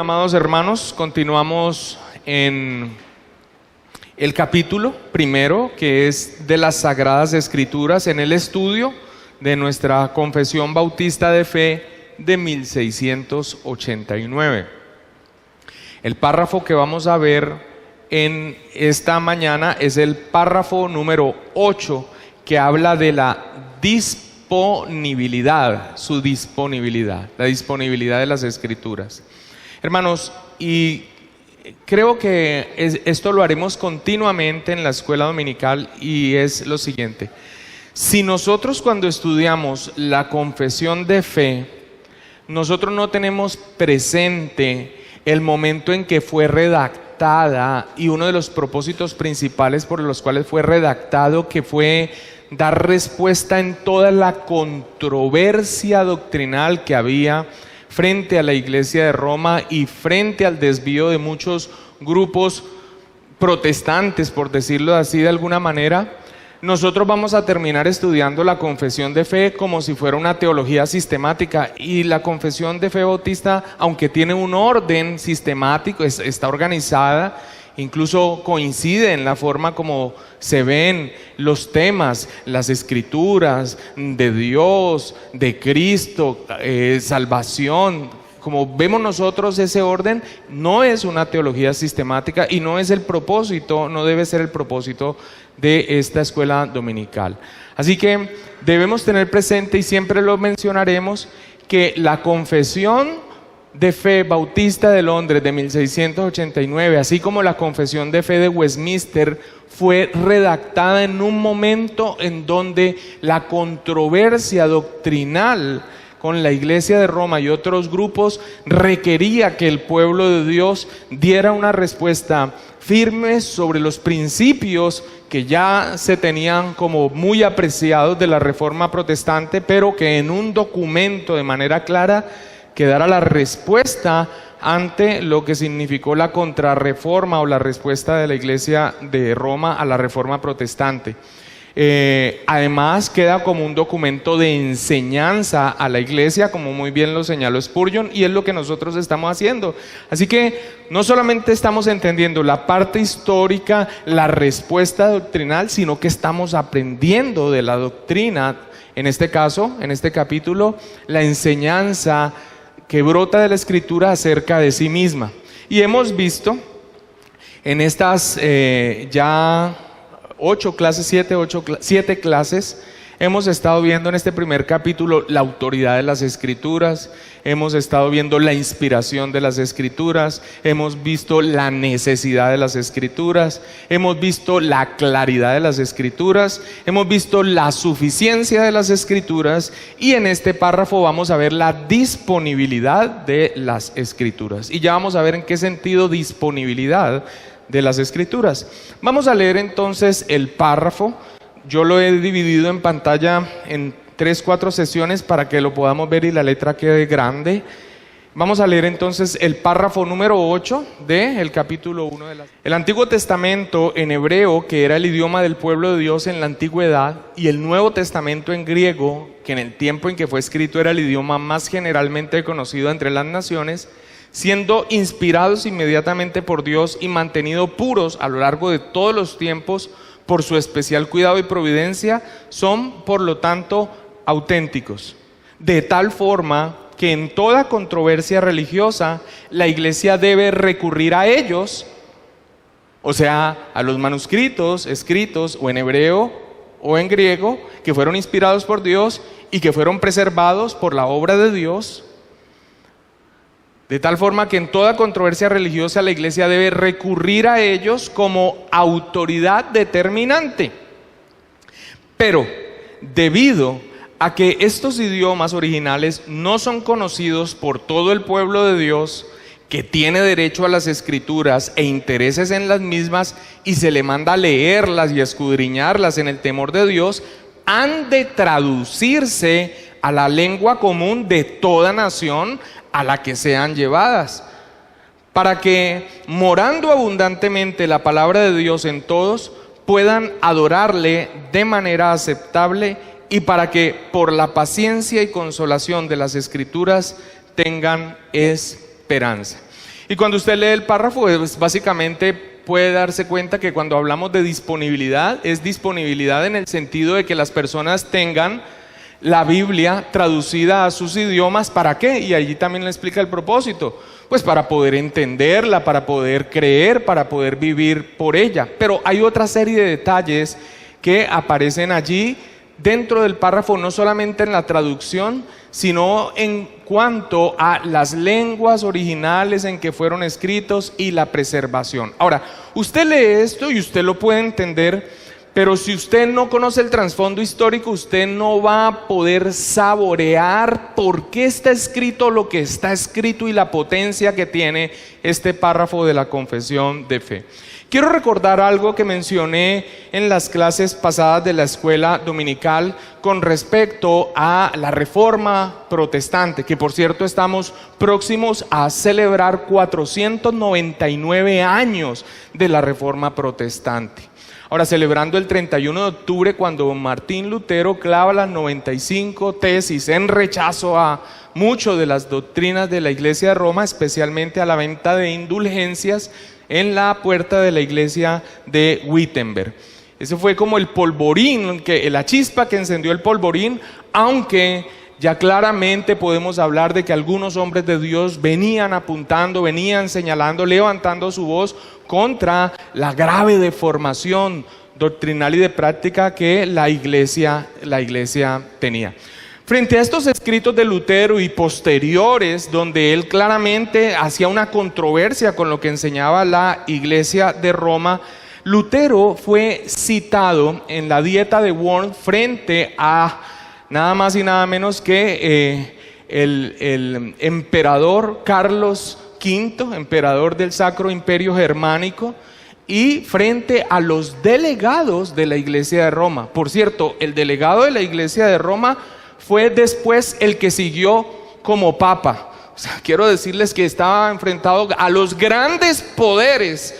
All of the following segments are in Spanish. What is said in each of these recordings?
amados hermanos, continuamos en el capítulo primero, que es de las Sagradas Escrituras, en el estudio de nuestra Confesión Bautista de Fe de 1689. El párrafo que vamos a ver en esta mañana es el párrafo número 8, que habla de la disponibilidad, su disponibilidad, la disponibilidad de las Escrituras. Hermanos, y creo que esto lo haremos continuamente en la escuela dominical, y es lo siguiente: si nosotros cuando estudiamos la confesión de fe, nosotros no tenemos presente el momento en que fue redactada y uno de los propósitos principales por los cuales fue redactado, que fue dar respuesta en toda la controversia doctrinal que había frente a la Iglesia de Roma y frente al desvío de muchos grupos protestantes, por decirlo así de alguna manera, nosotros vamos a terminar estudiando la confesión de fe como si fuera una teología sistemática. Y la confesión de fe bautista, aunque tiene un orden sistemático, está organizada, incluso coincide en la forma como se ven los temas, las escrituras de Dios, de Cristo, salvación. Como vemos nosotros, ese orden no es una teología sistemática y no es el propósito, no debe ser el propósito de esta escuela dominical. Así que debemos tener presente, y siempre lo mencionaremos, que la confesión de fe bautista de Londres de 1689, así como la confesión de fe de Westminster, fue redactada en un momento en donde la controversia doctrinal con la Iglesia de Roma y otros grupos requería que el pueblo de Dios diera una respuesta firme sobre los principios que ya se tenían como muy apreciados de la Reforma Protestante, pero que en un documento de manera clara quedara la respuesta ante lo que significó la contrarreforma o la respuesta de la Iglesia de Roma a la Reforma Protestante. Además queda como un documento de enseñanza a la Iglesia, como muy bien lo señaló Spurgeon, y es lo que nosotros estamos haciendo. Así que no solamente estamos entendiendo la parte histórica, la respuesta doctrinal, sino que estamos aprendiendo de la doctrina, en este caso, en este capítulo, la enseñanza que brota de la Escritura acerca de sí misma. Y hemos visto en estas ya 7 clases, hemos estado viendo en este primer capítulo la autoridad de las Escrituras, hemos estado viendo la inspiración de las Escrituras, hemos visto la necesidad de las Escrituras, hemos visto la claridad de las Escrituras, hemos visto la suficiencia de las Escrituras, y en este párrafo vamos a ver la disponibilidad de las Escrituras. Y ya vamos a ver en qué sentido disponibilidad de las Escrituras. Vamos a leer entonces el párrafo. Yo lo he dividido en pantalla en 3-4 sesiones para que lo podamos ver y la letra quede grande. Vamos a leer entonces el párrafo número 8 del capítulo 1 de la... El Antiguo Testamento en hebreo, que era el idioma del pueblo de Dios en la antigüedad, y el Nuevo Testamento en griego, que en el tiempo en que fue escrito era el idioma más generalmente conocido entre las naciones, siendo inspirados inmediatamente por Dios y mantenidos puros a lo largo de todos los tiempos por su especial cuidado y providencia, son por lo tanto auténticos, de tal forma que en toda controversia religiosa la Iglesia debe recurrir a ellos, o sea, a los manuscritos escritos o en hebreo o en griego, que fueron inspirados por Dios y que fueron preservados por la obra de Dios. De tal forma que en toda controversia religiosa la Iglesia debe recurrir a ellos como autoridad determinante. Pero debido a que estos idiomas originales no son conocidos por todo el pueblo de Dios, que tiene derecho a las Escrituras e intereses en las mismas, y se le manda a leerlas y escudriñarlas en el temor de Dios, han de traducirse a la lengua común de toda nación a la que sean llevadas, para que, morando abundantemente la palabra de Dios en todos, puedan adorarle de manera aceptable, y para que por la paciencia y consolación de las Escrituras tengan esperanza. Y cuando usted lee el párrafo, pues básicamente puede darse cuenta que cuando hablamos de disponibilidad, es disponibilidad en el sentido de que las personas tengan la Biblia traducida a sus idiomas. ¿Para qué? Y allí también le explica el propósito. Pues para poder entenderla, para poder creer, para poder vivir por ella. Pero hay otra serie de detalles que aparecen allí dentro del párrafo, no solamente en la traducción, sino en cuanto a las lenguas originales en que fueron escritos y la preservación. Ahora, usted lee esto y usted lo puede entender, pero si usted no conoce el trasfondo histórico, usted no va a poder saborear por qué está escrito lo que está escrito y la potencia que tiene este párrafo de la confesión de fe. Quiero recordar algo que mencioné en las clases pasadas de la escuela dominical con respecto a la Reforma Protestante, que por cierto estamos próximos a celebrar 499 años de la Reforma Protestante. Ahora, celebrando el 31 de octubre, cuando Martín Lutero clava las 95 tesis en rechazo a mucho de las doctrinas de la Iglesia de Roma, especialmente a la venta de indulgencias en la puerta de la iglesia de Wittenberg. Ese fue como el polvorín, la chispa que encendió el polvorín, aunque ya claramente podemos hablar de que algunos hombres de Dios venían apuntando, venían señalando, levantando su voz contra la grave deformación doctrinal y de práctica que la iglesia tenía. Frente a estos escritos de Lutero y posteriores, donde él claramente hacía una controversia con lo que enseñaba la iglesia de Roma, Lutero fue citado en la Dieta de Worms frente a nada más y nada menos que el emperador Carlos V, emperador del Sacro Imperio Germánico, y frente a los delegados de la iglesia de Roma. Por cierto, el delegado de la iglesia de Roma fue después el que siguió como papa. O sea, quiero decirles que estaba enfrentado a los grandes poderes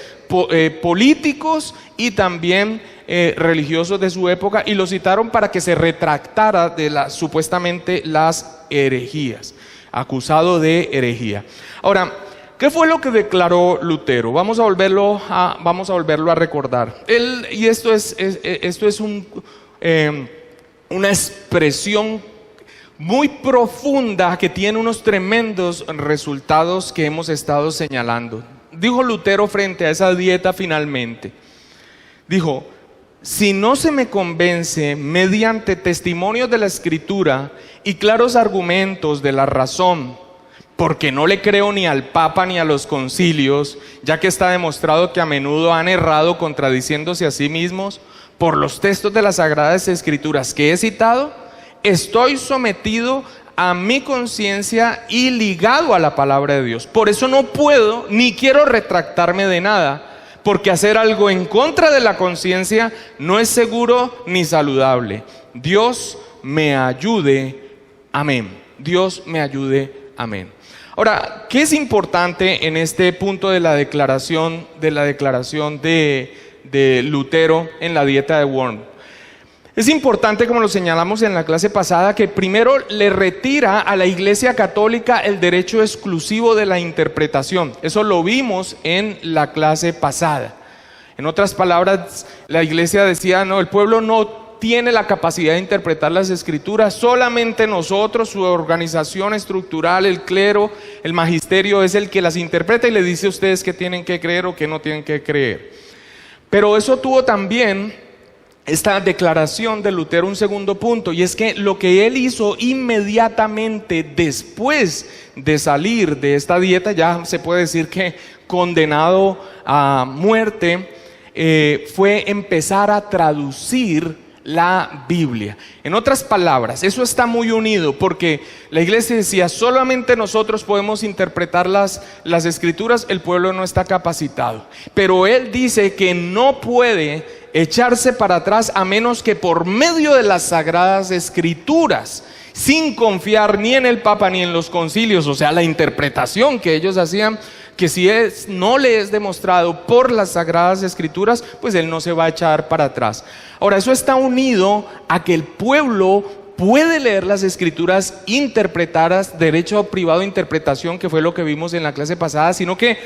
políticos y también religiosos de su época, y lo citaron para que se retractara de supuestamente las herejías, acusado de herejía. Ahora, ¿qué fue lo que declaró Lutero? Vamos a volverlo a recordar. Esto es una expresión muy profunda que tiene unos tremendos resultados que hemos estado señalando. Dijo Lutero frente a esa dieta finalmente, dijo: si no se me convence mediante testimonios de la Escritura y claros argumentos de la razón, porque no le creo ni al Papa ni a los concilios, ya que está demostrado que a menudo han errado contradiciéndose a sí mismos, por los textos de las Sagradas Escrituras que he citado, estoy sometido a mi conciencia y ligado a la palabra de Dios. Por eso no puedo ni quiero retractarme de nada, porque hacer algo en contra de la conciencia no es seguro ni saludable. Dios me ayude, amén. Dios me ayude, amén. Ahora, ¿qué es importante en este punto de la declaración de Lutero en la Dieta de Worms? Es importante, como lo señalamos en la clase pasada, que primero le retira a la Iglesia Católica el derecho exclusivo de la interpretación. Eso lo vimos en la clase pasada. En otras palabras, la Iglesia decía: no, el pueblo no tiene la capacidad de interpretar las Escrituras, solamente nosotros, su organización estructural, el clero, el magisterio es el que las interpreta y le dice a ustedes qué tienen que creer o qué no tienen que creer. Pero eso tuvo también esta declaración de Lutero un segundo punto, y es que lo que él hizo inmediatamente después de salir de esta dieta, ya se puede decir que condenado a muerte, fue empezar a traducir la Biblia. En otras palabras, eso está muy unido, porque la iglesia decía: solamente nosotros podemos interpretar las Escrituras, el pueblo no está capacitado. Pero él dice que no puede echarse para atrás a menos que por medio de las Sagradas Escrituras, sin confiar ni en el Papa ni en los concilios, o sea, la interpretación que ellos hacían, que si no le es demostrado por las Sagradas Escrituras, pues él no se va a echar para atrás. Ahora, eso está unido a que el pueblo puede leer las escrituras interpretadas, derecho privado de interpretación, que fue lo que vimos en la clase pasada, sino que,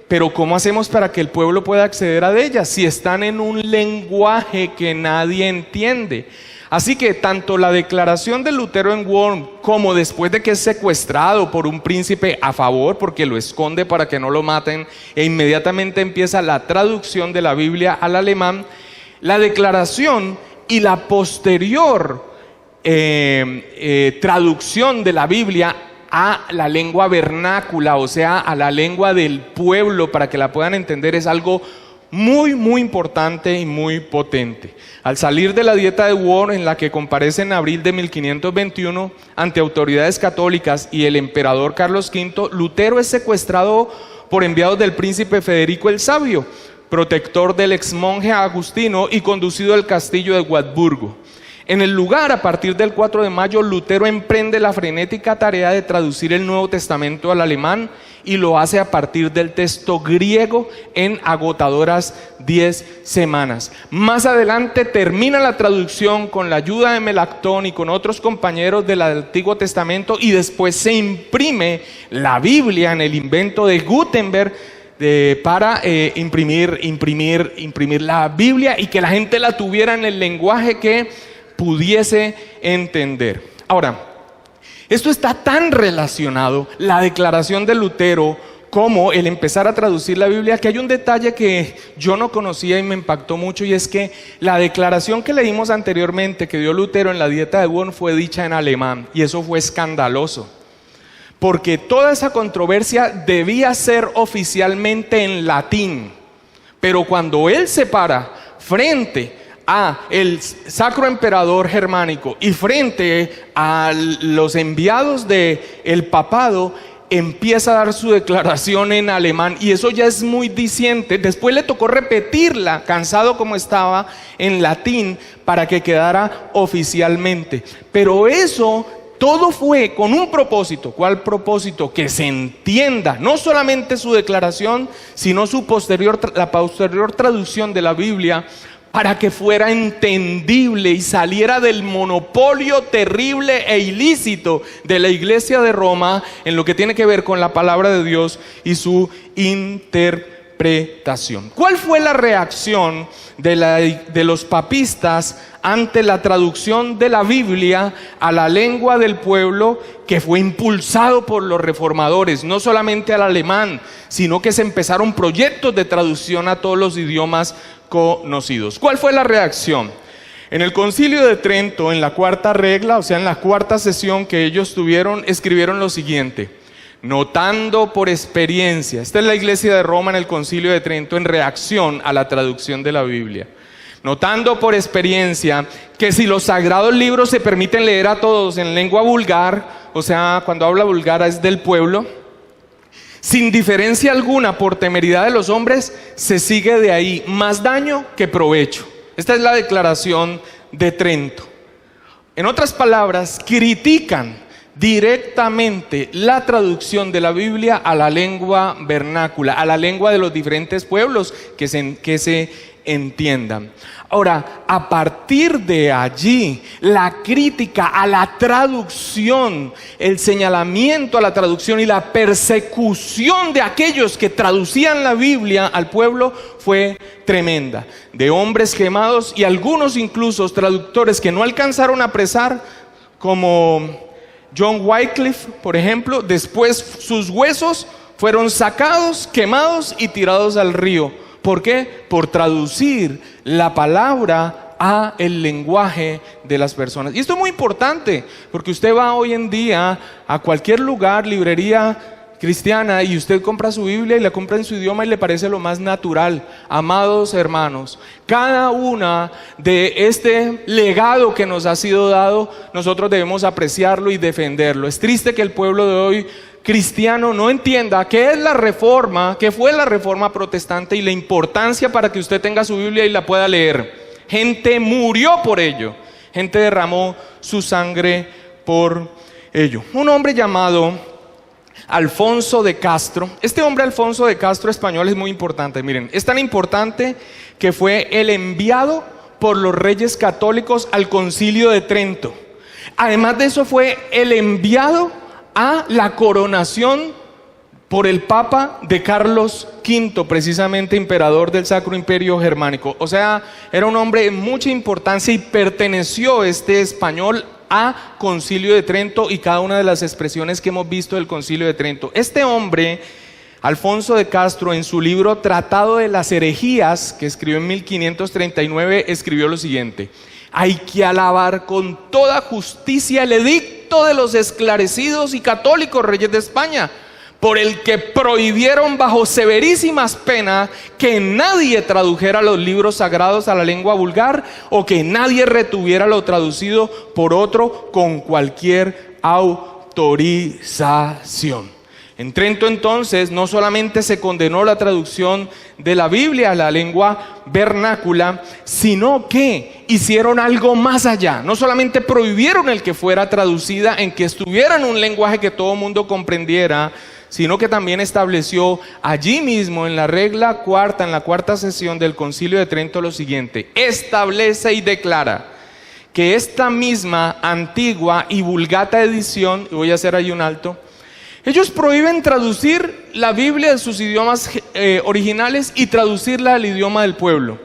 pero ¿cómo hacemos para que el pueblo pueda acceder a ellas si están en un lenguaje que nadie entiende? Así que tanto la declaración de Lutero en Worms, como después de que es secuestrado por un príncipe a favor, porque lo esconde para que no lo maten, e inmediatamente empieza la traducción de la Biblia al alemán, la declaración y la posterior traducción de la Biblia a la lengua vernácula, o sea, a la lengua del pueblo, para que la puedan entender, es algo muy, muy importante y muy potente. Al salir de la dieta de Worms, en la que comparece en abril de 1521 ante autoridades católicas y el emperador Carlos V, Lutero es secuestrado por enviados del príncipe Federico el Sabio, protector del exmonje Agustino, y conducido al castillo de Wartburgo. En el lugar, a partir del 4 de mayo, Lutero emprende la frenética tarea de traducir el Nuevo Testamento al alemán, y lo hace a partir del texto griego en agotadoras 10 semanas. Más adelante termina la traducción con la ayuda de Melactón y con otros compañeros del Antiguo Testamento, y después se imprime la Biblia en el invento de Gutenberg para imprimir la Biblia y que la gente la tuviera en el lenguaje que pudiese entender. Ahora, esto está tan relacionado, la declaración de Lutero, como el empezar a traducir la Biblia, que hay un detalle que yo no conocía y me impactó mucho, y es que la declaración que leímos anteriormente que dio Lutero en la dieta de Worms fue dicha en alemán, y eso fue escandaloso, porque toda esa controversia debía ser oficialmente en latín, pero cuando él se para frente a el sacro emperador germánico y frente a los enviados del papado, empieza a dar su declaración en alemán, y eso ya es muy diciente. Después le tocó repetirla, cansado como estaba, en latín para que quedara oficialmente. Pero eso todo fue con un propósito. ¿Cuál propósito? Que se entienda no solamente su declaración, sino la posterior traducción de la Biblia, para que fuera entendible y saliera del monopolio terrible e ilícito de la Iglesia de Roma en lo que tiene que ver con la palabra de Dios y su interpretación. ¿Cuál fue la reacción de los papistas ante la traducción de la Biblia a la lengua del pueblo, que fue impulsado por los reformadores, no solamente al alemán, sino que se empezaron proyectos de traducción a todos los idiomas conocidos? ¿Cuál fue la reacción? En el Concilio de Trento, en la cuarta regla, o sea, en la cuarta sesión que ellos tuvieron, escribieron lo siguiente: notando por experiencia. Esta es la Iglesia de Roma en el Concilio de Trento en reacción a la traducción de la Biblia. Notando por experiencia que si los sagrados libros se permiten leer a todos en lengua vulgar, o sea, cuando habla vulgar es del pueblo, sin diferencia alguna por temeridad de los hombres, se sigue de ahí más daño que provecho. Esta es la declaración de Trento. En otras palabras, critican directamente la traducción de la Biblia a la lengua vernácula, a la lengua de los diferentes pueblos, que se entiendan. Ahora, a partir de allí, la crítica a la traducción, el señalamiento a la traducción y la persecución de aquellos que traducían la Biblia al pueblo fue tremenda. De hombres quemados, y algunos incluso traductores que no alcanzaron a apresar, como John Wycliffe, por ejemplo, después sus huesos fueron sacados, quemados y tirados al río. ¿Por qué? Por traducir la palabra a el lenguaje de las personas. Y esto es muy importante, porque usted va hoy en día a cualquier lugar, librería cristiana, y usted compra su Biblia y la compra en su idioma y le parece lo más natural. Amados hermanos, cada una de este legado que nos ha sido dado, nosotros debemos apreciarlo y defenderlo. Es triste que el pueblo de hoy cristiano no entienda qué es la reforma, qué fue la reforma protestante y la importancia para que usted tenga su Biblia y la pueda leer. Gente murió por ello, gente derramó su sangre por ello. Un hombre llamado Alfonso de Castro, este hombre Alfonso de Castro español es muy importante. Miren, es tan importante que fue el enviado por los reyes católicos al Concilio de Trento. Además de eso, fue el enviado a la coronación por el Papa de Carlos V, precisamente emperador del Sacro Imperio Germánico. O sea, era un hombre de mucha importancia y perteneció este español a Concilio de Trento y cada una de las expresiones que hemos visto del Concilio de Trento. Este hombre, Alfonso de Castro, en su libro Tratado de las Herejías, que escribió en 1539, escribió lo siguiente: hay que alabar con toda justicia el edicto de los esclarecidos y católicos reyes de España, por el que prohibieron bajo severísimas penas que nadie tradujera los libros sagrados a la lengua vulgar, o que nadie retuviera lo traducido por otro con cualquier autorización. En Trento entonces no solamente se condenó la traducción de la Biblia a la lengua vernácula, sino que hicieron algo más allá. No solamente prohibieron el que fuera traducida, en que estuviera en un lenguaje que todo mundo comprendiera, sino que también estableció allí mismo en la regla cuarta, en la cuarta sesión del Concilio de Trento, lo siguiente: establece y declara que esta misma antigua y vulgata edición, y voy a hacer ahí un alto, ellos prohíben traducir la Biblia de sus idiomas originales y traducirla al idioma del pueblo.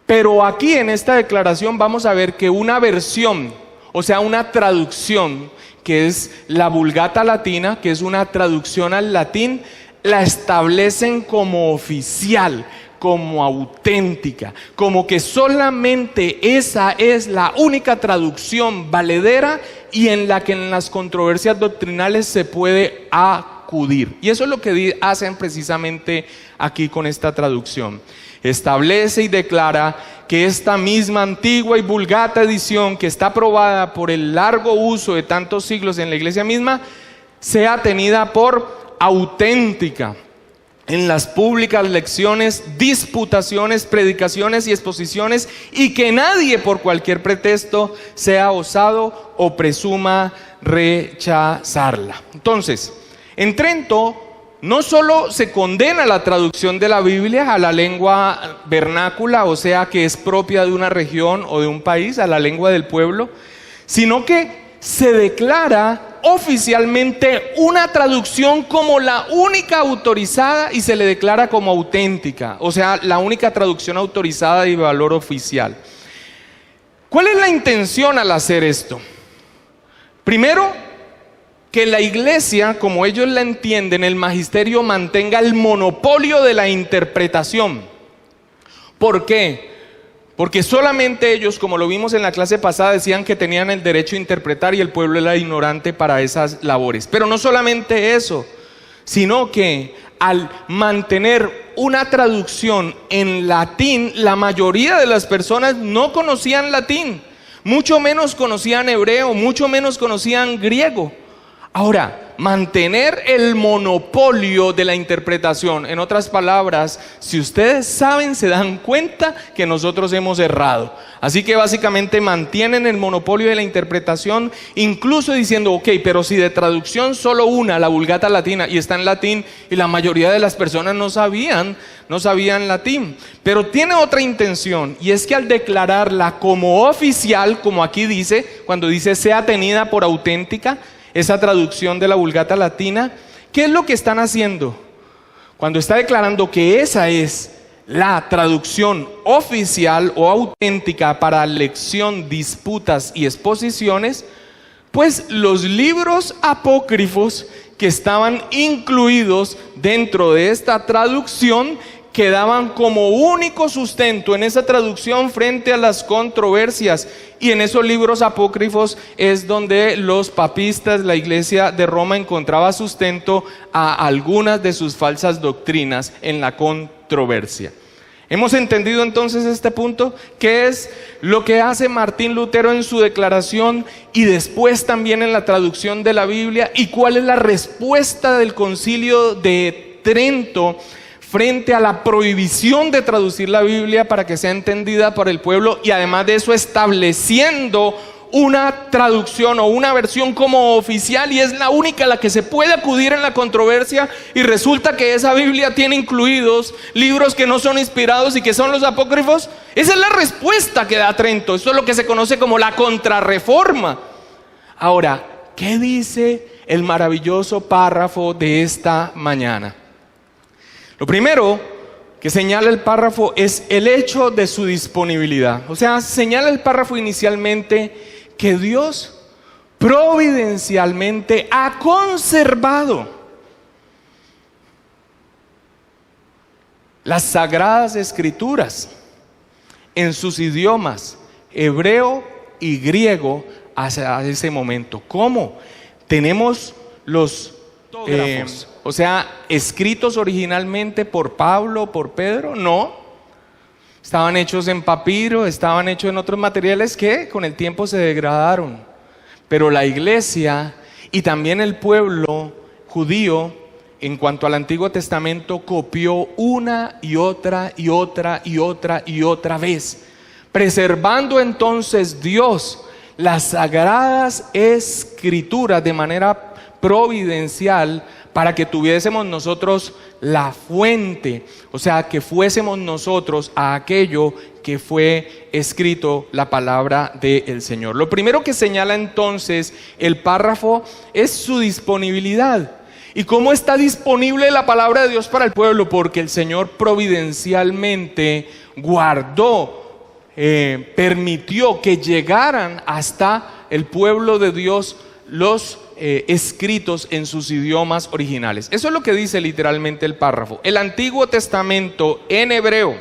Pero aquí en esta declaración vamos a ver que una versión, o sea, una traducción, que es la Vulgata Latina, que es una traducción al latín, la establecen como oficial, como auténtica, como que solamente esa es la única traducción valedera y en la que en las controversias doctrinales se puede acudir. Y eso es lo que hacen precisamente aquí con esta traducción. Establece y declara que esta misma antigua y vulgata edición, que está aprobada por el largo uso de tantos siglos en la iglesia misma, sea tenida por auténtica en las públicas lecciones, disputaciones, predicaciones y exposiciones, y que nadie por cualquier pretexto sea osado o presuma rechazarla. Entonces, en Trento no solo se condena la traducción de la Biblia a la lengua vernácula, o sea que es propia de una región o de un país, a la lengua del pueblo, sino que se declara oficialmente una traducción como la única autorizada y se le declara como auténtica, o sea, la única traducción autorizada y de valor oficial. ¿Cuál es la intención al hacer esto? Primero, que la iglesia, como ellos la entienden, el magisterio, mantenga el monopolio de la interpretación. ¿Por qué? Porque solamente ellos, como lo vimos en la clase pasada, decían que tenían el derecho a interpretar y el pueblo era ignorante para esas labores. Pero no solamente eso, sino que al mantener una traducción en latín, la mayoría de las personas no conocían latín, mucho menos conocían hebreo, mucho menos conocían griego. Ahora, mantener el monopolio de la interpretación, en otras palabras, si ustedes saben, se dan cuenta que nosotros hemos errado. Así que básicamente mantienen el monopolio de la interpretación, incluso diciendo, ok, pero si de traducción solo una, la Vulgata Latina, y está en latín, y la mayoría de las personas no sabían latín. Pero tiene otra intención, y es que al declararla como oficial, como aquí dice, cuando dice sea tenida por auténtica, esa traducción de la Vulgata Latina, ¿qué es lo que están haciendo? Cuando está declarando que esa es la traducción oficial o auténtica para lección, disputas y exposiciones, pues los libros apócrifos que estaban incluidos dentro de esta traducción quedaban como único sustento en esa traducción frente a las controversias, y en esos libros apócrifos es donde los papistas, la iglesia de Roma, encontraba sustento a algunas de sus falsas doctrinas en la controversia. ¿Hemos entendido entonces este punto? ¿Qué es lo que hace Martín Lutero en su declaración y después también en la traducción de la Biblia? ¿Y cuál es la respuesta del Concilio de Trento frente a la prohibición de traducir la Biblia para que sea entendida por el pueblo, y además de eso estableciendo una traducción o una versión como oficial y es la única a la que se puede acudir en la controversia, y resulta que esa Biblia tiene incluidos libros que no son inspirados y que son los apócrifos? Esa es la respuesta que da Trento. Esto es lo que se conoce como la Contrarreforma. Ahora, ¿qué dice el maravilloso párrafo de esta mañana? Lo primero que señala el párrafo es el hecho de su disponibilidad. O sea, señala el párrafo inicialmente que Dios providencialmente ha conservado las sagradas escrituras en sus idiomas hebreo y griego hasta ese momento. ¿Cómo? Tenemos los o sea, escritos originalmente por Pablo, por Pedro. No, estaban hechos en papiro, estaban hechos en otros materiales que con el tiempo se degradaron. Pero la iglesia y también el pueblo judío, en cuanto al Antiguo Testamento, copió una y otra y otra y otra y otra vez, preservando entonces Dios las sagradas escrituras de manera providencial para que tuviésemos nosotros la fuente, o sea, que fuésemos nosotros a aquello que fue escrito, la palabra del Señor. Lo primero que señala entonces el párrafo es su disponibilidad. ¿Y cómo está disponible la palabra de Dios para el pueblo? Porque el Señor providencialmente guardó, permitió que llegaran hasta el pueblo de Dios los escritos en sus idiomas originales. Eso es lo que dice literalmente el párrafo. El Antiguo Testamento en hebreo,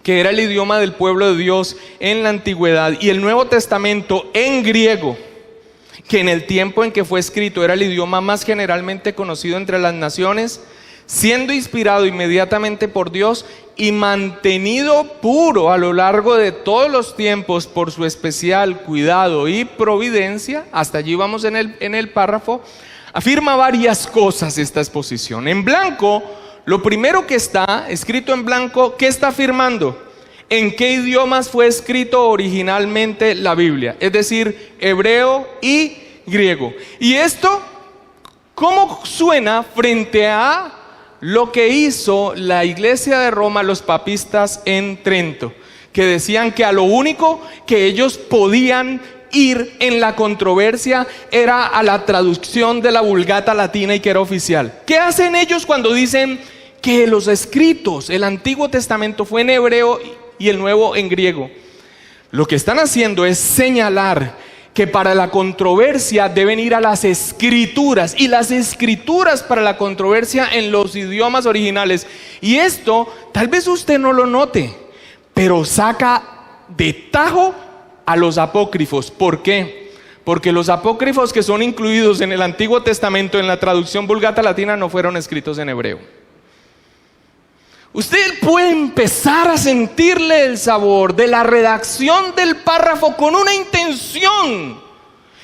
que era el idioma del pueblo de Dios en la antigüedad, y el Nuevo Testamento en griego, que en el tiempo en que fue escrito era el idioma más generalmente conocido entre las naciones, siendo inspirado inmediatamente por Dios y mantenido puro a lo largo de todos los tiempos por su especial cuidado y providencia. Hasta allí vamos en el párrafo. Afirma varias cosas esta exposición. En blanco, lo primero que está escrito en blanco, ¿qué está afirmando? ¿En qué idiomas fue escrito originalmente la Biblia? Es decir, hebreo y griego. ¿Y esto cómo suena frente a lo que hizo la iglesia de Roma, los papistas en Trento, que decían que a lo único que ellos podían ir en la controversia era a la traducción de la Vulgata latina y que era oficial? ¿Qué hacen ellos cuando dicen que los escritos, el Antiguo Testamento fue en hebreo y el Nuevo en griego? Lo que están haciendo es señalar que para la controversia deben ir a las escrituras, y las escrituras para la controversia en los idiomas originales. Y esto tal vez usted no lo note, pero saca de tajo a los apócrifos. ¿Por qué? Porque los apócrifos que son incluidos en el Antiguo Testamento en la traducción Vulgata latina no fueron escritos en hebreo. Usted puede empezar a sentirle el sabor de la redacción del párrafo con una intención.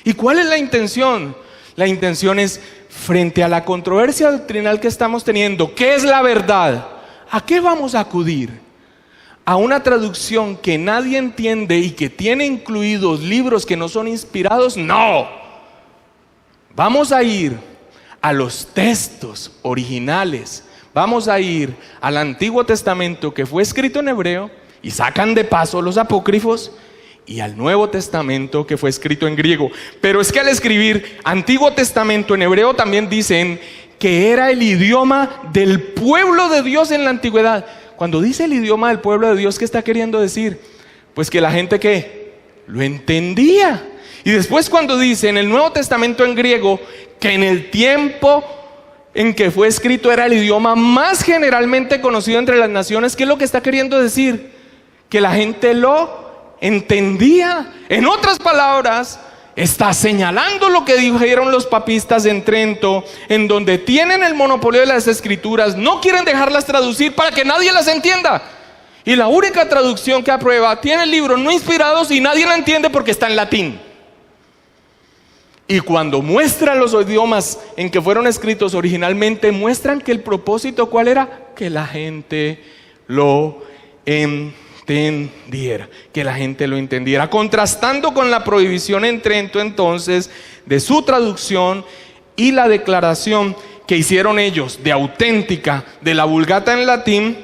¿Y cuál es la intención? La intención es, frente a la controversia doctrinal que estamos teniendo, ¿qué es la verdad? ¿A qué vamos a acudir? ¿A una traducción que nadie entiende y que tiene incluidos libros que no son inspirados? No. Vamos a ir a los textos originales. Vamos a ir al Antiguo Testamento que fue escrito en hebreo, y sacan de paso los apócrifos, y al Nuevo Testamento que fue escrito en griego. Pero es que al escribir Antiguo Testamento en hebreo también dicen que era el idioma del pueblo de Dios en la antigüedad. Cuando dice el idioma del pueblo de Dios, ¿qué está queriendo decir? Pues que la gente que lo entendía. Y después cuando dice en el Nuevo Testamento en griego que en el tiempo en que fue escrito era el idioma más generalmente conocido entre las naciones, ¿qué es lo que está queriendo decir? Que la gente lo entendía. En otras palabras, está señalando lo que dijeron los papistas en Trento, en donde tienen el monopolio de las escrituras, no quieren dejarlas traducir para que nadie las entienda. Y la única traducción que aprueba tiene libros no inspirados y nadie la entiende porque está en latín. Y cuando muestran los idiomas en que fueron escritos originalmente, muestran que el propósito, ¿cuál era? Que la gente lo entendiera, que la gente lo entendiera, contrastando con la prohibición en Trento entonces de su traducción y la declaración que hicieron ellos de auténtica de la Vulgata en latín,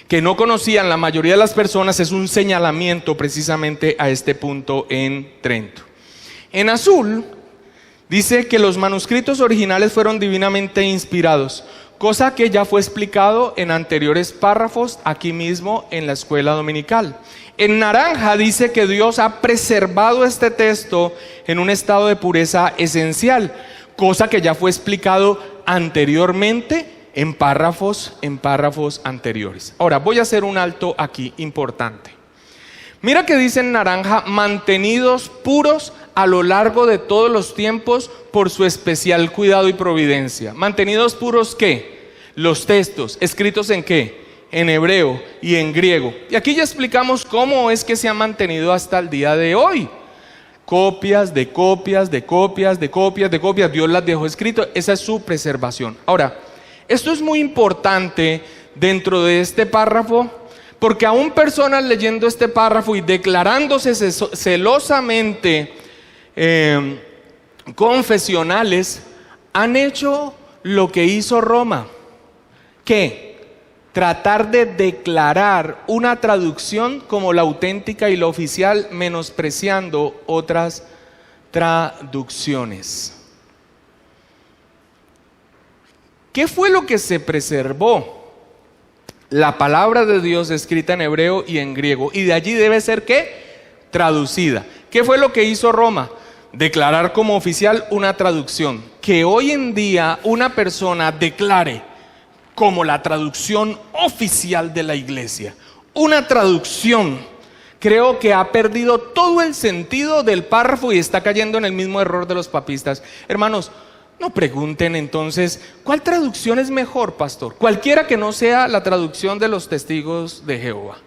que no conocían la mayoría de las personas. Es un señalamiento precisamente a este punto en Trento. En azul dice que los manuscritos originales fueron divinamente inspirados, cosa que ya fue explicado en anteriores párrafos aquí mismo en la escuela dominical. En naranja dice que Dios ha preservado este texto en un estado de pureza esencial, cosa que ya fue explicado anteriormente en párrafos anteriores. Ahora voy a hacer un alto aquí importante. Mira que dice en naranja: mantenidos puros a lo largo de todos los tiempos por su especial cuidado y providencia. ¿Mantenidos puros qué? Los textos, ¿escritos en qué? En hebreo y en griego. Y aquí ya explicamos cómo es que se han mantenido hasta el día de hoy. Copias de copias, de copias, de copias, de copias. Dios las dejó escrito. Esa es su preservación. Ahora, esto es muy importante dentro de este párrafo, porque aún personas leyendo este párrafo y declarándose celosamente confesionales, han hecho lo que hizo Roma. ¿Qué? Tratar de declarar una traducción como la auténtica y la oficial, menospreciando otras traducciones. ¿Qué fue lo que se preservó? La palabra de Dios escrita en hebreo y en griego, y de allí debe ser ¿qué? Traducida. ¿Qué fue lo que hizo Roma? Declarar como oficial una traducción. Que hoy en día una persona declare como la traducción oficial de la iglesia, una traducción, creo que ha perdido todo el sentido del párrafo y está cayendo en el mismo error de los papistas. Hermanos, no pregunten entonces, ¿cuál traducción es mejor, pastor? Cualquiera que no sea la traducción de los testigos de Jehová.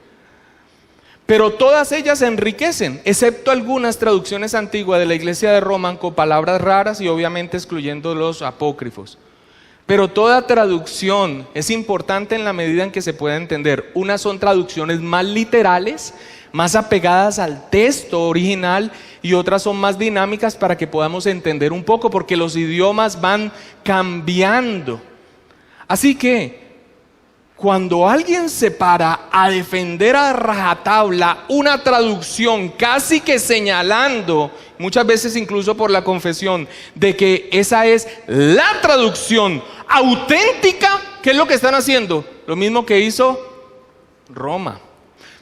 Pero todas ellas enriquecen, excepto algunas traducciones antiguas de la iglesia de Roma con palabras raras y obviamente excluyendo los apócrifos. Pero toda traducción es importante en la medida en que se pueda entender. Unas son traducciones más literales, más apegadas al texto original, y otras son más dinámicas para que podamos entender un poco, porque los idiomas van cambiando. Así que cuando alguien se para a defender a rajatabla una traducción, casi que señalando, muchas veces incluso por la confesión, de que esa es la traducción auténtica, ¿qué es lo que están haciendo? Lo mismo que hizo Roma.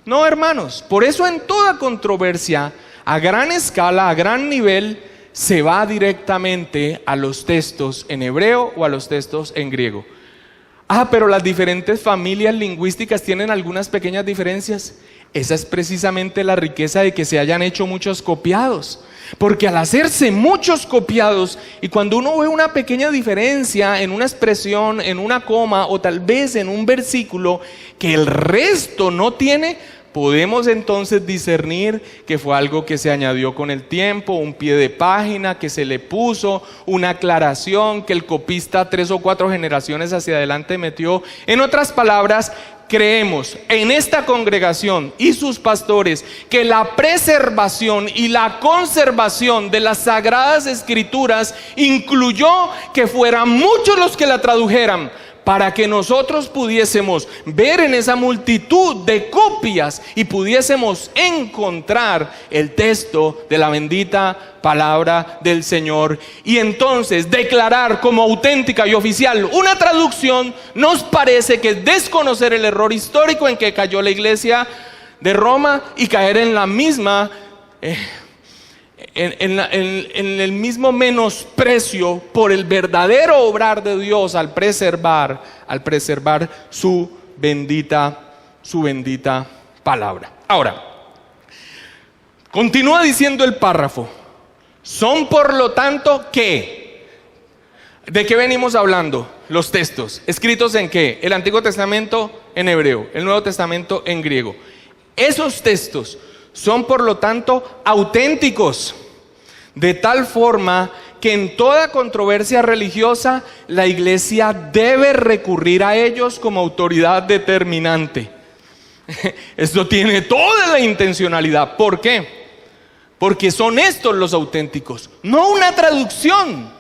No, hermanos, por eso en toda controversia, a gran escala, a gran nivel, se va directamente a los textos en hebreo o a los textos en griego. Pero las diferentes familias lingüísticas tienen algunas pequeñas diferencias. Esa es precisamente la riqueza de que se hayan hecho muchos copiados. Porque al hacerse muchos copiados, y cuando uno ve una pequeña diferencia en una expresión, en una coma o tal vez en un versículo que el resto no tiene, podemos entonces discernir que fue algo que se añadió con el tiempo, un pie de página que se le puso, una aclaración que el copista 3 o 4 generaciones hacia adelante metió. En otras palabras, creemos en esta congregación y sus pastores que la preservación y la conservación de las Sagradas Escrituras incluyó que fueran muchos los que la tradujeran, para que nosotros pudiésemos ver en esa multitud de copias y pudiésemos encontrar el texto de la bendita palabra del Señor, y entonces declarar como auténtica y oficial una traducción. Nos parece que es desconocer el error histórico en que cayó la iglesia de Roma y caer en la misma en el mismo menosprecio por el verdadero obrar de Dios al preservar su bendita palabra. Ahora, continúa diciendo el párrafo: son por lo tanto ¿qué? ¿De qué venimos hablando? Los textos, ¿escritos en qué? El Antiguo Testamento en hebreo, el Nuevo Testamento en griego. Esos textos son por lo tanto auténticos, de tal forma que en toda controversia religiosa la iglesia debe recurrir a ellos como autoridad determinante. Esto tiene toda la intencionalidad. ¿Por qué? Porque son estos los auténticos, no una traducción,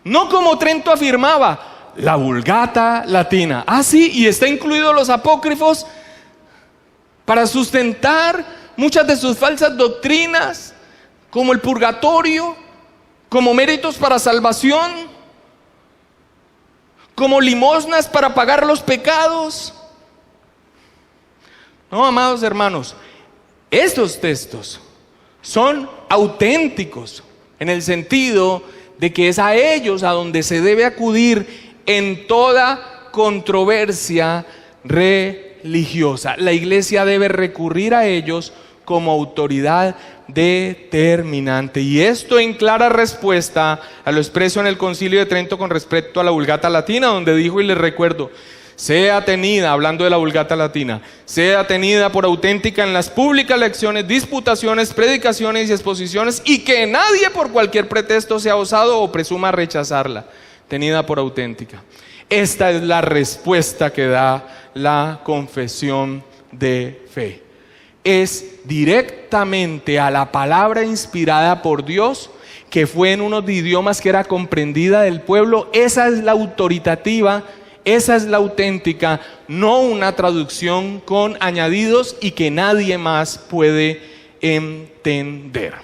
no como Trento afirmaba, la Vulgata Latina. Ah, sí, y está incluido los apócrifos para sustentar muchas de sus falsas doctrinas, como el purgatorio, como méritos para salvación, como limosnas para pagar los pecados. No, amados hermanos, estos textos son auténticos en el sentido de que es a ellos a donde se debe acudir en toda controversia religiosa. La iglesia debe recurrir a ellos como autoridad determinante, y esto en clara respuesta a lo expreso en el Concilio de Trento con respecto a la Vulgata Latina, donde dijo, y les recuerdo: sea tenida, hablando de la Vulgata Latina, sea tenida por auténtica en las públicas lecciones, disputaciones, predicaciones y exposiciones, y que nadie por cualquier pretexto sea osado o presuma rechazarla, tenida por auténtica. Esta es la respuesta que da la confesión de fe. Es directamente a la palabra inspirada por Dios, que fue en unos idiomas que era comprendida del pueblo. Esa es la autoritativa, esa es la auténtica, no una traducción con añadidos y que nadie más puede entender.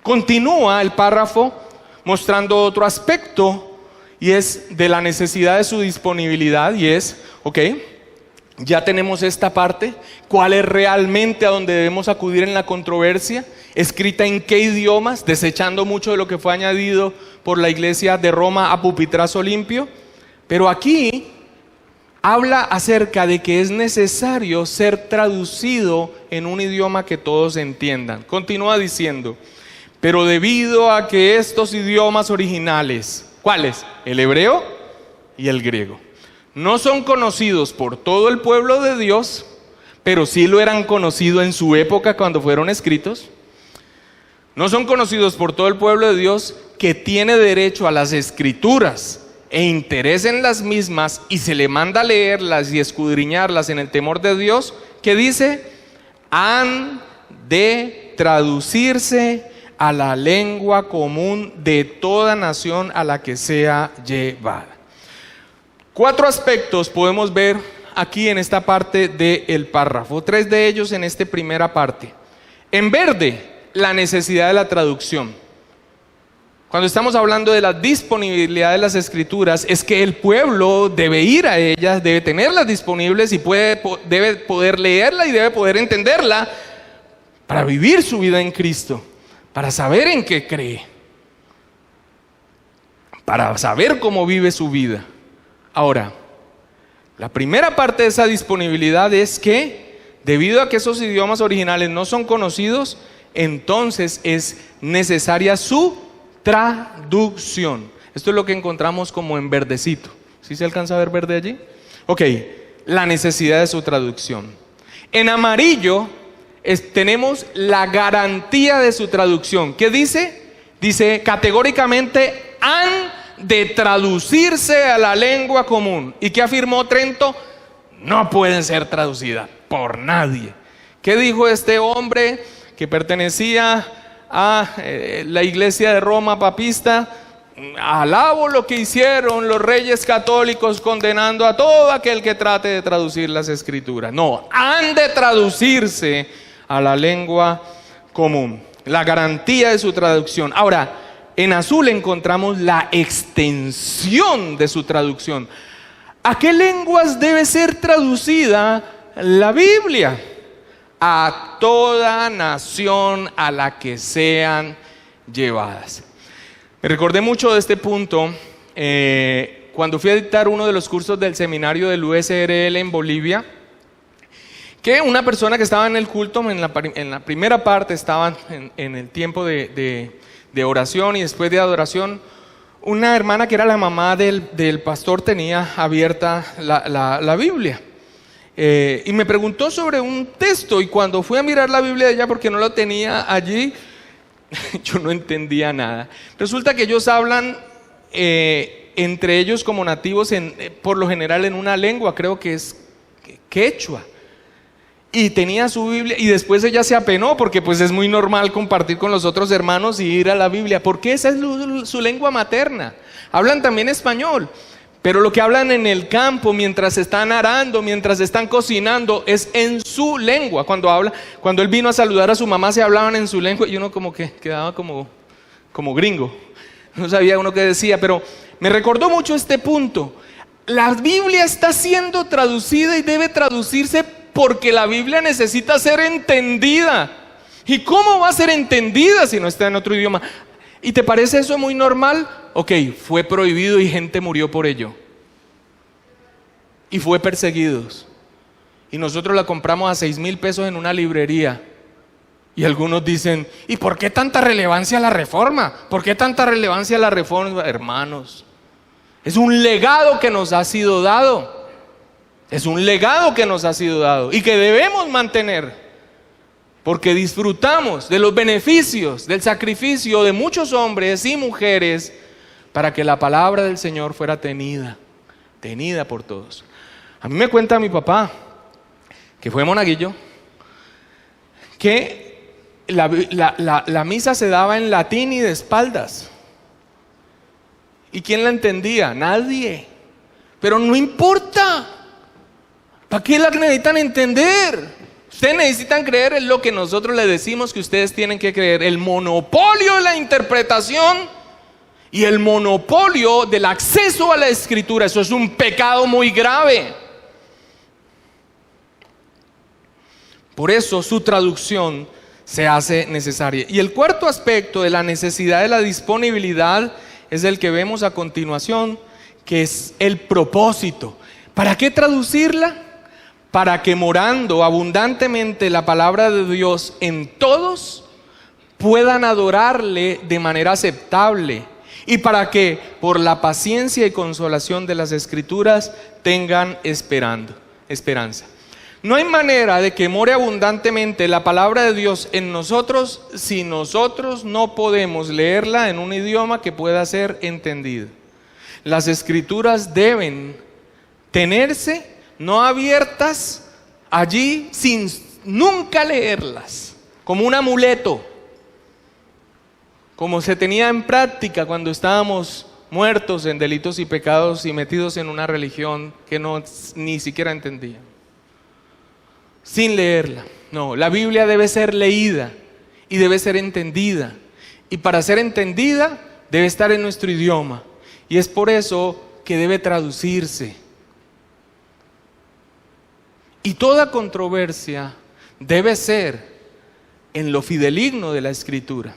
Continúa el párrafo mostrando otro aspecto, y es de la necesidad de su disponibilidad, y es, ok, ya tenemos esta parte, ¿cuál es realmente a donde debemos acudir en la controversia? ¿Escrita en qué idiomas? Desechando mucho de lo que fue añadido por la iglesia de Roma a pupitrazo limpio. Pero aquí habla acerca de que es necesario ser traducido en un idioma que todos entiendan. Continúa diciendo, pero debido a que estos idiomas originales, ¿cuáles? El hebreo y el griego, no son conocidos por todo el pueblo de Dios, pero sí lo eran conocido en su época cuando fueron escritos. No son conocidos por todo el pueblo de Dios, que tiene derecho a las escrituras e interés en las mismas, y se le manda a leerlas y escudriñarlas en el temor de Dios, que dice, han de traducirse a la lengua común de toda nación a la que sea llevada. 4 aspectos podemos ver aquí en esta parte del párrafo, 3 de ellos en esta primera parte. En verde, la necesidad de la traducción. Cuando estamos hablando de la disponibilidad de las escrituras, es que el pueblo debe ir a ellas, debe tenerlas disponibles y debe poder leerla y debe poder entenderla para vivir su vida en Cristo, para saber en qué cree, para saber cómo vive su vida. Ahora, la primera parte de esa disponibilidad es que, debido a que esos idiomas originales no son conocidos, entonces es necesaria su traducción. Esto es lo que encontramos como en verdecito. ¿Sí se alcanza a ver verde allí? Ok, la necesidad de su traducción. En amarillo tenemos la garantía de su traducción. ¿Qué dice? Dice categóricamente, han de traducirse a la lengua común. ¿Y qué afirmó Trento? No pueden ser traducidas por nadie. ¿Qué dijo este hombre que pertenecía a la iglesia de Roma papista? Alabo lo que hicieron los reyes católicos condenando a todo aquel que trate de traducir las escrituras. No, han de traducirse a la lengua común. La garantía de su traducción. Ahora, en azul encontramos la extensión de su traducción. ¿A qué lenguas debe ser traducida la Biblia? A toda nación a la que sean llevadas. Me recordé mucho de este punto cuando fui a dictar uno de los cursos del seminario del USRL en Bolivia, que una persona que estaba en el culto, en la primera parte, estaba en el tiempo de oración y después de adoración, una hermana que era la mamá del pastor tenía abierta la Biblia. Y me preguntó sobre un texto, y cuando fui a mirar la Biblia de ella porque no lo tenía allí, yo no entendía nada. Resulta que ellos hablan entre ellos como nativos por lo general en una lengua, creo que es quechua. y tenía su Biblia, y después ella se apenó porque pues es muy normal compartir con los otros hermanos y ir a la Biblia, porque esa es su lengua materna. Hablan también español, pero lo que hablan en el campo, mientras están arando, mientras están cocinando, es en su lengua. Cuando él vino a saludar a su mamá, se hablaban en su lengua y uno como que quedaba como gringo. No sabía uno qué decía, pero me recordó mucho este punto. La Biblia está siendo traducida y debe traducirse porque la Biblia necesita ser entendida. ¿Y cómo va a ser entendida si no está en otro idioma? ¿Y te parece eso muy normal? Ok, fue prohibido y gente murió por ello. Y fue perseguidos. Y nosotros la compramos a 6,000 pesos en una librería. Y algunos dicen, ¿y por qué tanta relevancia a la reforma? ¿Por qué tanta relevancia a la reforma? Hermanos, es un legado que nos ha sido dado. Es un legado que nos ha sido dado y que debemos mantener, porque disfrutamos de los beneficios del sacrificio de muchos hombres y mujeres para que la palabra del Señor fuera tenida por todos. A mí me cuenta mi papá, que fue monaguillo, que la misa se daba en latín y de espaldas. ¿Y quién la entendía? Nadie. Pero no importa. ¿Para qué la necesitan entender? Ustedes necesitan creer en lo que nosotros les decimos que ustedes tienen que creer. El monopolio de la interpretación y el monopolio del acceso a la Escritura, eso es un pecado muy grave. Por eso su traducción se hace necesaria. Y el cuarto aspecto de la necesidad de la disponibilidad es el que vemos a continuación, que es el propósito. ¿Para qué traducirla? Para que morando abundantemente la palabra de Dios en todos, puedan adorarle de manera aceptable, y para que por la paciencia y consolación de las Escrituras tengan esperanza. No hay manera de que more abundantemente la palabra de Dios en nosotros si nosotros no podemos leerla en un idioma que pueda ser entendido. Las Escrituras deben tenerse no abiertas allí sin nunca leerlas, como un amuleto, como se tenía en práctica cuando estábamos muertos en delitos y pecados y metidos en una religión que ni siquiera entendía. Sin leerla. No, la Biblia debe ser leída y debe ser entendida. Y para ser entendida debe estar en nuestro idioma. Y es por eso que debe traducirse. Y toda controversia debe ser en lo fideligno de la Escritura.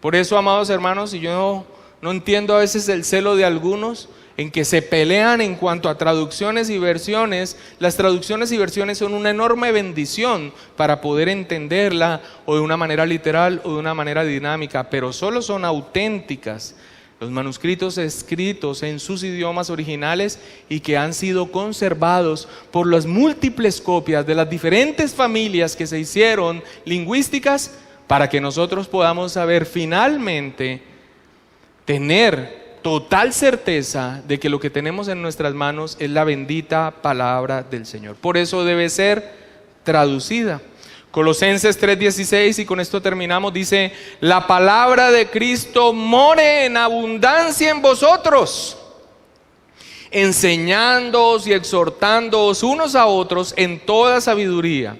Por eso, amados hermanos, y yo no entiendo a veces el celo de algunos en que se pelean en cuanto a traducciones y versiones. Las traducciones y versiones son una enorme bendición para poder entenderla o de una manera literal o de una manera dinámica, pero solo son auténticas los manuscritos escritos en sus idiomas originales y que han sido conservados por las múltiples copias de las diferentes familias que se hicieron lingüísticas, para que nosotros podamos saber finalmente, tener total certeza de que lo que tenemos en nuestras manos es la bendita palabra del Señor. Por eso debe ser traducida. Colosenses 3:16, y con esto terminamos, dice: la palabra de Cristo more en abundancia en vosotros, enseñándoos y exhortándoos unos a otros en toda sabiduría,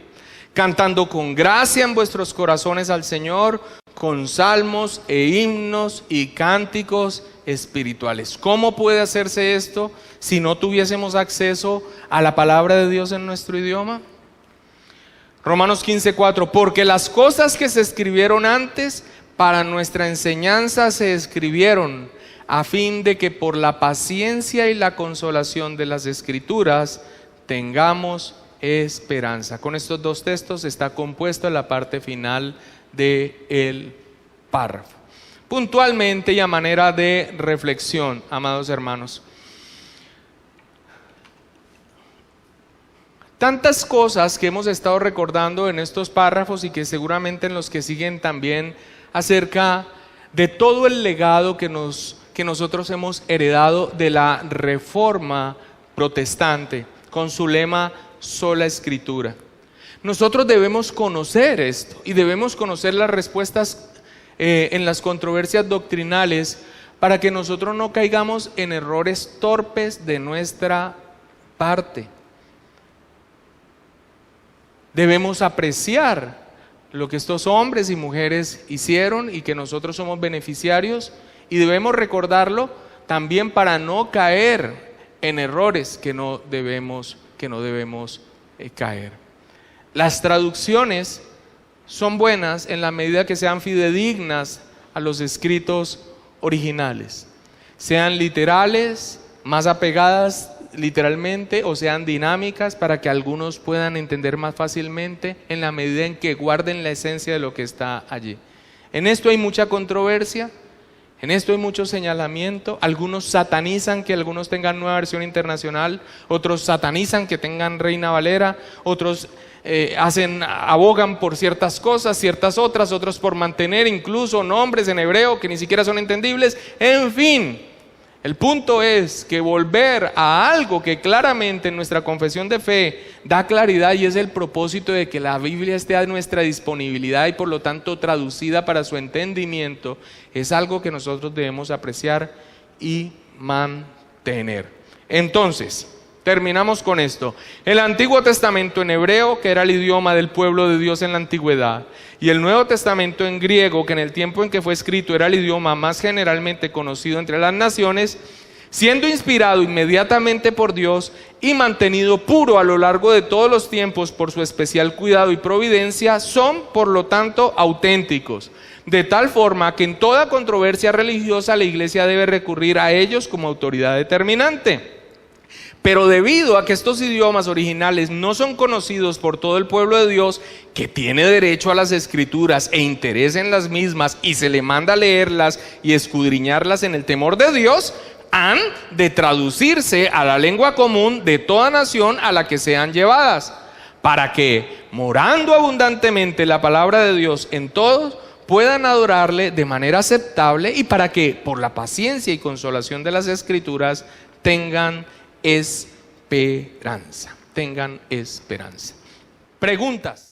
cantando con gracia en vuestros corazones al Señor, con salmos e himnos y cánticos espirituales. ¿Cómo puede hacerse esto si no tuviésemos acceso a la palabra de Dios en nuestro idioma? Romanos 15:4, porque las cosas que se escribieron antes para nuestra enseñanza se escribieron a fin de que por la paciencia y la consolación de las Escrituras tengamos esperanza. Con estos dos textos está compuesta la parte final del párrafo. Puntualmente y a manera de reflexión, amados hermanos, tantas cosas que hemos estado recordando en estos párrafos y que seguramente en los que siguen también, acerca de todo el legado que nosotros hemos heredado de la Reforma protestante con su lema sola Escritura. Nosotros debemos conocer esto y debemos conocer las respuestas en las controversias doctrinales para que nosotros no caigamos en errores torpes de nuestra parte. Debemos apreciar lo que estos hombres y mujeres hicieron y que nosotros somos beneficiarios, y debemos recordarlo también para no caer en errores que no debemos caer. Las traducciones son buenas en la medida que sean fidedignas a los escritos originales, sean literales, más apegadas literalmente, o sean dinámicas para que algunos puedan entender más fácilmente en la medida en que guarden la esencia de lo que está allí. En esto hay mucha controversia, en esto hay mucho señalamiento. Algunos satanizan que algunos tengan Nueva Versión Internacional, otros satanizan que tengan Reina Valera, otros abogan por ciertas cosas, ciertas otros por mantener incluso nombres en hebreo que ni siquiera son entendibles. En fin, el punto es que volver a algo que claramente en nuestra confesión de fe da claridad, y es el propósito de que la Biblia esté a nuestra disponibilidad y por lo tanto traducida para su entendimiento, es algo que nosotros debemos apreciar y mantener. Entonces, terminamos con esto. El Antiguo Testamento en hebreo, que era el idioma del pueblo de Dios en la antigüedad, y el Nuevo Testamento en griego, que en el tiempo en que fue escrito era el idioma más generalmente conocido entre las naciones, siendo inspirado inmediatamente por Dios y mantenido puro a lo largo de todos los tiempos por su especial cuidado y providencia, son por lo tanto auténticos, de tal forma que en toda controversia religiosa la Iglesia debe recurrir a ellos como autoridad determinante. Pero debido a que estos idiomas originales no son conocidos por todo el pueblo de Dios, que tiene derecho a las Escrituras e interés en las mismas, y se le manda a leerlas y escudriñarlas en el temor de Dios, han de traducirse a la lengua común de toda nación a la que sean llevadas, para que, morando abundantemente la palabra de Dios en todos, puedan adorarle de manera aceptable, y para que, por la paciencia y consolación de las Escrituras, tengan esperanza. Preguntas.